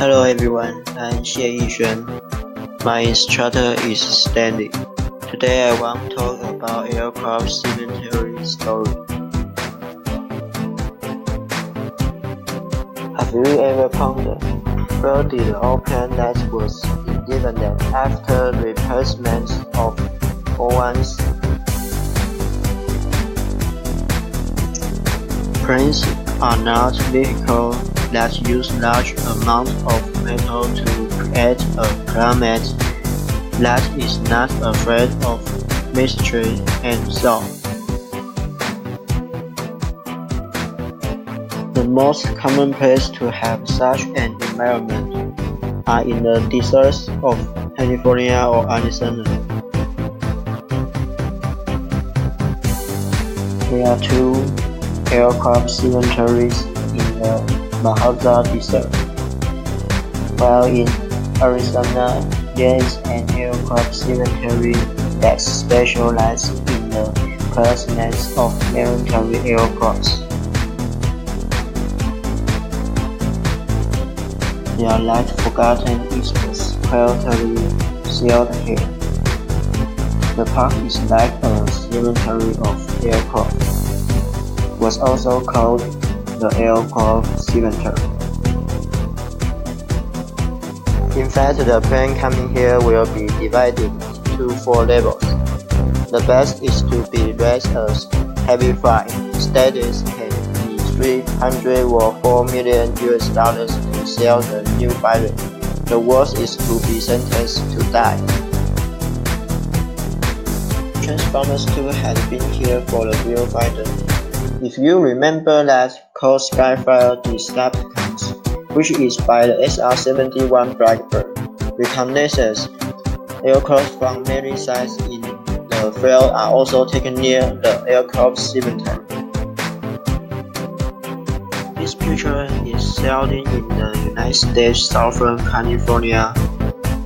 Hello everyone, I'm Xie Yixuan. My instructor is Stanley. Today I want to talk about aircraft cemetery story. Have you ever pondered where did all planet was independent after replacement of old ones? Planes are not vehicles that use large amounts of metal to create a climate that is not afraid of mystery and sound. The most common place to have such an environment are in the deserts of California or Arizona. There are two aircraft cemeteries in the Mojave Desert, while in Arizona there is an aircraft cemetery that specializes in the placement of military aircraft. Their light forgotten Eastwood's quietly sealed here. The park is like a cemetery of aircraft. Was also called the aircraft cemetery. In fact, the plane coming here will be divided into 4 levels. The best is to be raised as heavy flight. Status can be 300 or $4 million to sell the new pilot. The worst is to be sentenced to die. Transformers 2 had been here for the real fighter. If you remember that called Skyfire Decepticons, which is by the SR-71 Blackbird, reconnaissance aircraft from many sites in the field are also taken near the aircraft cemetery. This picture is sailing in the United States Southern California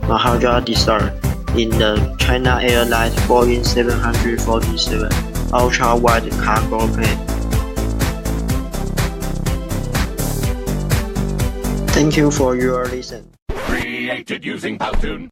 Mojave Desert in the China Airlines Boeing 747 ultra-wide cargo plane. Thank you for your listen. Created using Powtoon.